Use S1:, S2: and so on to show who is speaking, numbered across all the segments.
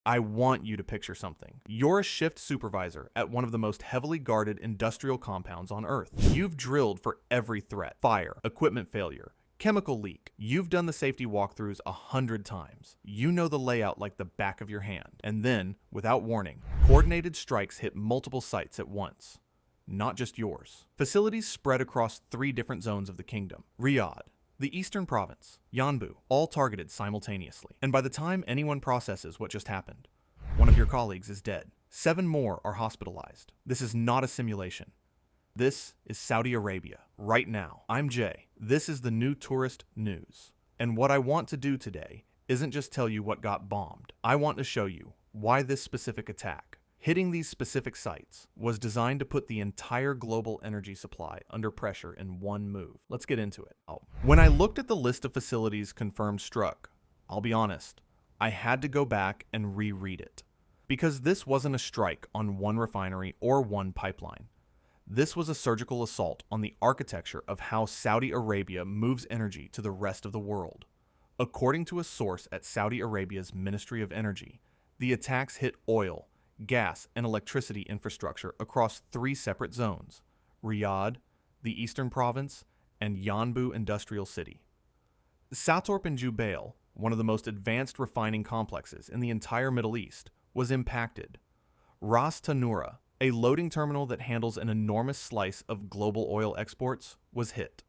S1: I want you to picture something. You're a shift supervisor at one of the most heavily guarded industrial compounds on Earth. You've drilled for every threat: fire, equipment failure, chemical leak. You've done the safety walkthroughs 100 times. You know the layout like the back of your hand. And then, without warning, coordinated strikes hit multiple sites at once. Not just yours. Facilities spread across 3 different zones of the kingdom: Riyadh, the eastern province, Yanbu, all targeted simultaneously. And by the time anyone processes what just happened, one of your colleagues is dead. 7 more are hospitalized. This is not a simulation. This is Saudi Arabia, right now. I'm Jay. This is the new tourist news. And what I want to do today isn't just tell you what got bombed. I want to show you why this specific attack, hitting these specific sites, was designed to put the entire global energy supply under pressure in one move. Let's get into it. When I looked at the list of facilities confirmed struck, I'll be honest, I had to go back and reread it. Because this wasn't a strike on one refinery or one pipeline. This was a surgical assault on the architecture of how Saudi Arabia moves energy to the rest of the world. According to a source at Saudi Arabia's Ministry of Energy, the attacks hit oil, gas, and electricity infrastructure across 3 separate zones: Riyadh, the Eastern Province, and Yanbu Industrial City. Satorp and Jubail, one of the most advanced refining complexes in the entire Middle East, was impacted. Ras Tanura, a loading terminal that handles an enormous slice of global oil exports, was hit.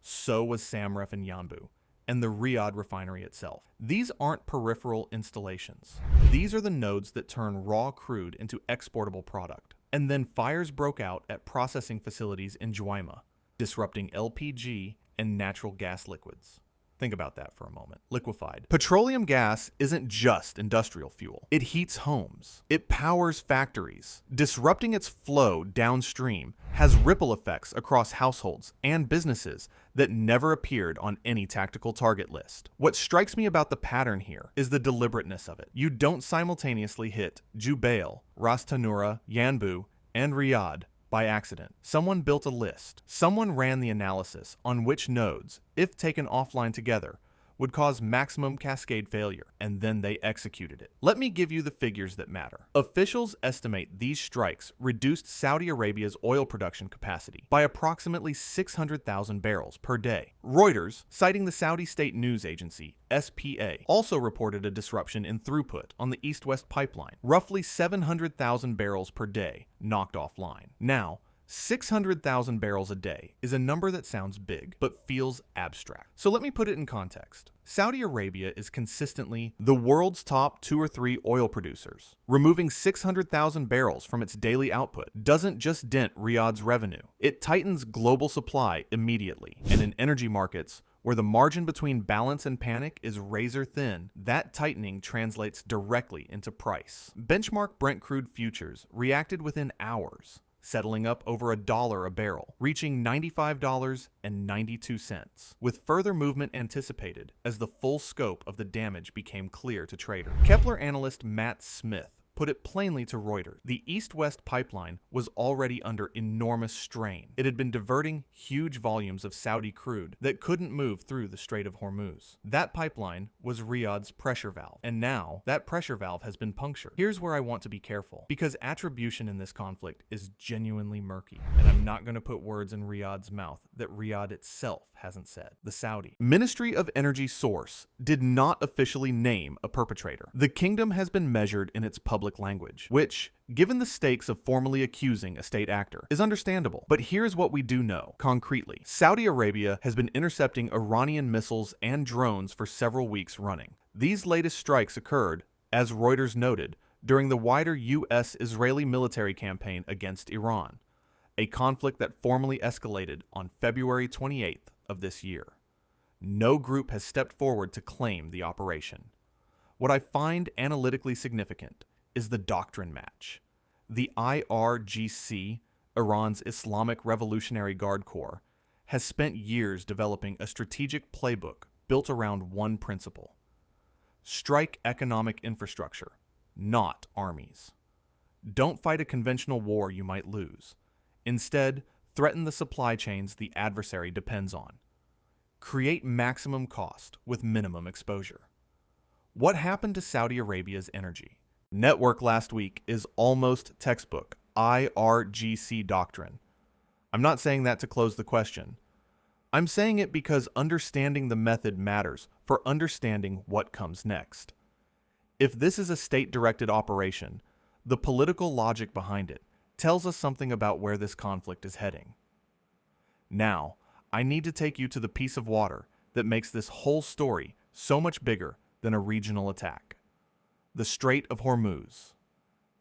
S1: So was Samref and Yanbu, and the Riyadh refinery itself. These aren't peripheral installations. These are the nodes that turn raw crude into exportable product. And then fires broke out at processing facilities in Juwaima, disrupting LPG and natural gas liquids. Think about that for a moment. Liquefied. Petroleum gas isn't just industrial fuel. It heats homes. It powers factories. Disrupting its flow downstream has ripple effects across households and businesses that never appeared on any tactical target list. What strikes me about the pattern here is the deliberateness of it. You don't simultaneously hit Jubail, Ras Tanura, Yanbu, and Riyadh by accident. Someone built a list. Someone ran the analysis on which nodes, if taken offline together, would cause maximum cascade failure, and then they executed it. Let me give you the figures that matter. Officials estimate these strikes reduced Saudi Arabia's oil production capacity by approximately 600,000 barrels per day. Reuters, citing the Saudi state news agency, SPA, also reported a disruption in throughput on the east-west pipeline, roughly 700,000 barrels per day knocked offline. Now, 600,000 barrels a day is a number that sounds big, but feels abstract. So let me put it in context. Saudi Arabia is consistently the world's top 2 or 3 oil producers. Removing 600,000 barrels from its daily output doesn't just dent Riyadh's revenue. It tightens global supply immediately. And in energy markets, where the margin between balance and panic is razor thin, that tightening translates directly into price. Benchmark Brent crude futures reacted within hours, settling up over $1 a barrel, reaching $95.92, with further movement anticipated as the full scope of the damage became clear to traders. Kepler analyst Matt Smith put it plainly to Reuters. The east-west pipeline was already under enormous strain. It had been diverting huge volumes of Saudi crude that couldn't move through the Strait of Hormuz. That pipeline was Riyadh's pressure valve, and now that pressure valve has been punctured. Here's where I want to be careful, because attribution in this conflict is genuinely murky, and I'm not going to put words in Riyadh's mouth that Riyadh itself hasn't said. The Saudi Ministry of Energy source did not officially name a perpetrator. The kingdom has been measured in its public language, which, given the stakes of formally accusing a state actor, is understandable. But here's what we do know concretely. Saudi Arabia has been intercepting Iranian missiles and drones for several weeks running. These latest strikes occurred, as Reuters noted, during the wider U.S.-Israeli military campaign against Iran, a conflict that formally escalated on February 28th of this year. No group has stepped forward to claim the operation. What I find analytically significant is the doctrine match. The IRGC, Iran's Islamic Revolutionary Guard Corps, has spent years developing a strategic playbook built around one principle: strike economic infrastructure, not armies. Don't fight a conventional war you might lose. Instead, threaten the supply chains the adversary depends on. Create maximum cost with minimum exposure. What happened to Saudi Arabia's energy? Network last week is almost textbook IRGC doctrine. I'm not saying that to close the question. I'm saying it because understanding the method matters for understanding what comes next. If this is a state-directed operation, the political logic behind it tells us something about where this conflict is heading. Now, I need to take you to the piece of water that makes this whole story so much bigger than a regional attack. The Strait of Hormuz.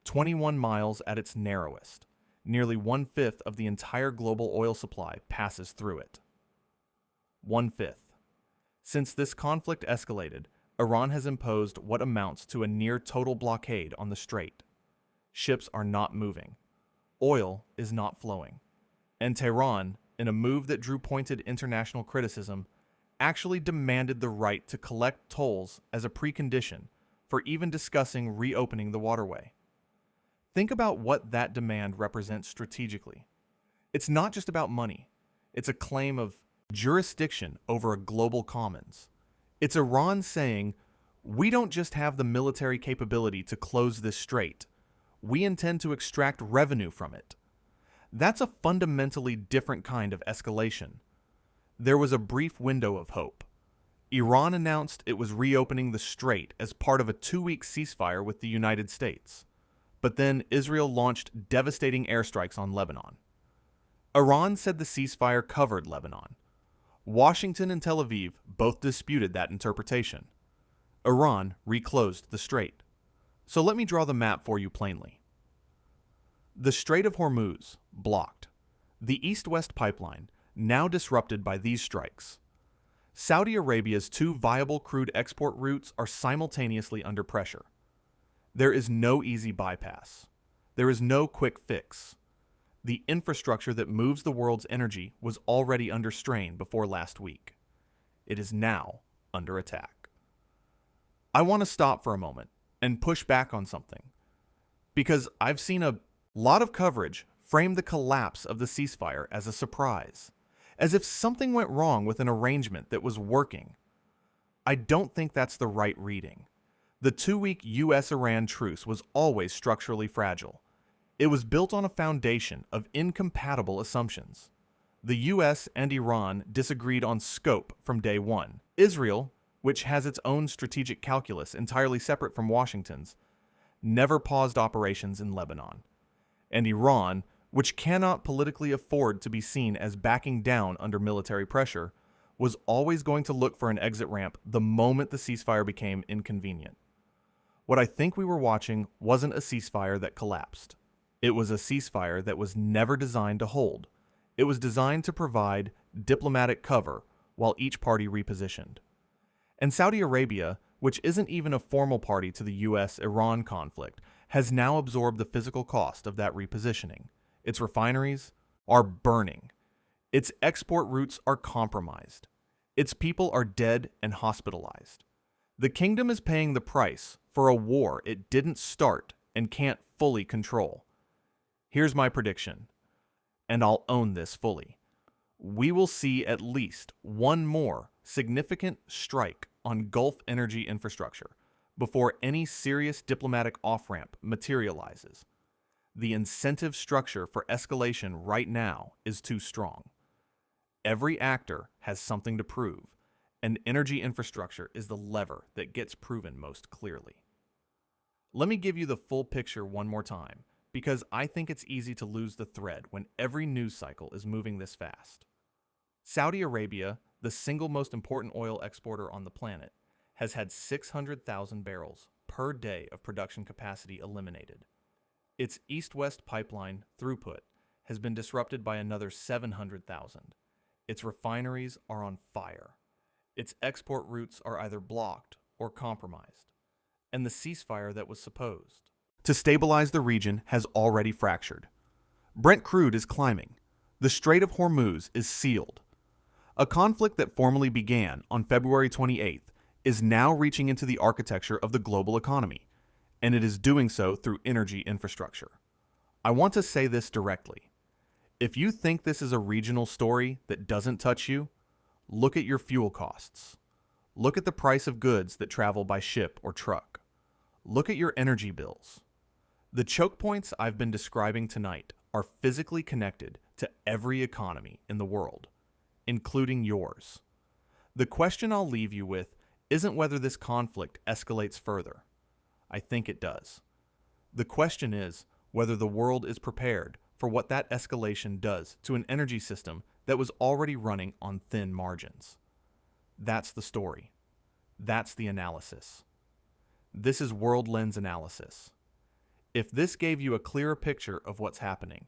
S1: 21 miles at its narrowest. Nearly 1/5 of the entire global oil supply passes through it. 1/5. Since this conflict escalated, Iran has imposed what amounts to a near-total blockade on the strait. Ships are not moving. Oil is not flowing. And Tehran, in a move that drew pointed international criticism, actually demanded the right to collect tolls as a precondition for even discussing reopening the waterway. Think about what that demand represents strategically. It's not just about money. It's a claim of jurisdiction over a global commons. It's Iran saying, we don't just have the military capability to close this strait. We intend to extract revenue from it. That's a fundamentally different kind of escalation. There was a brief window of hope. Iran announced it was reopening the strait as part of a 2-week ceasefire with the United States. But then Israel launched devastating airstrikes on Lebanon. Iran said the ceasefire covered Lebanon. Washington and Tel Aviv both disputed that interpretation. Iran reclosed the strait. So let me draw the map for you plainly. The Strait of Hormuz, blocked. The east-west pipeline, now disrupted by these strikes. Saudi Arabia's 2 viable crude export routes are simultaneously under pressure. There is no easy bypass. There is no quick fix. The infrastructure that moves the world's energy was already under strain before last week. It is now under attack. I want to stop for a moment and push back on something, because I've seen a lot of coverage frame the collapse of the ceasefire as a surprise, as if something went wrong with an arrangement that was working. I don't think that's the right reading. The 2-week U.S.-Iran truce was always structurally fragile. It was built on a foundation of incompatible assumptions. The U.S. and Iran disagreed on scope from day one. Israel, which has its own strategic calculus entirely separate from Washington's, never paused operations in Lebanon. And Iran, which cannot politically afford to be seen as backing down under military pressure, was always going to look for an exit ramp the moment the ceasefire became inconvenient. What I think we were watching wasn't a ceasefire that collapsed. It was a ceasefire that was never designed to hold. It was designed to provide diplomatic cover while each party repositioned. And Saudi Arabia, which isn't even a formal party to the U.S.-Iran conflict, has now absorbed the physical cost of that repositioning. Its refineries are burning. Its export routes are compromised. Its people are dead and hospitalized. The kingdom is paying the price for a war it didn't start and can't fully control. Here's my prediction, and I'll own this fully. We will see at least one more significant strike on Gulf energy infrastructure before any serious diplomatic off-ramp materializes. The incentive structure for escalation right now is too strong. Every actor has something to prove, and energy infrastructure is the lever that gets proven most clearly. Let me give you the full picture one more time, because I think it's easy to lose the thread when every news cycle is moving this fast. Saudi Arabia, the single most important oil exporter on the planet, has had 600,000 barrels per day of production capacity eliminated. Its east-west pipeline throughput has been disrupted by another 700,000. Its refineries are on fire. Its export routes are either blocked or compromised. And the ceasefire that was supposed to stabilize the region has already fractured. Brent crude is climbing. The Strait of Hormuz is sealed. A conflict that formally began on February 28th is now reaching into the architecture of the global economy, and it is doing so through energy infrastructure. I want to say this directly. If you think this is a regional story that doesn't touch you, look at your fuel costs. Look at the price of goods that travel by ship or truck. Look at your energy bills. The choke points I've been describing tonight are physically connected to every economy in the world, including yours. The question I'll leave you with isn't whether this conflict escalates further. I think it does. The question is whether the world is prepared for what that escalation does to an energy system that was already running on thin margins. That's the story. That's the analysis. This is World Lens Analysis. If this gave you a clearer picture of what's happening,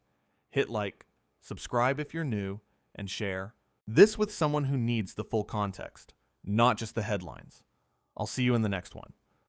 S1: hit like, subscribe if you're new, and share this with someone who needs the full context, not just the headlines. I'll see you in the next one.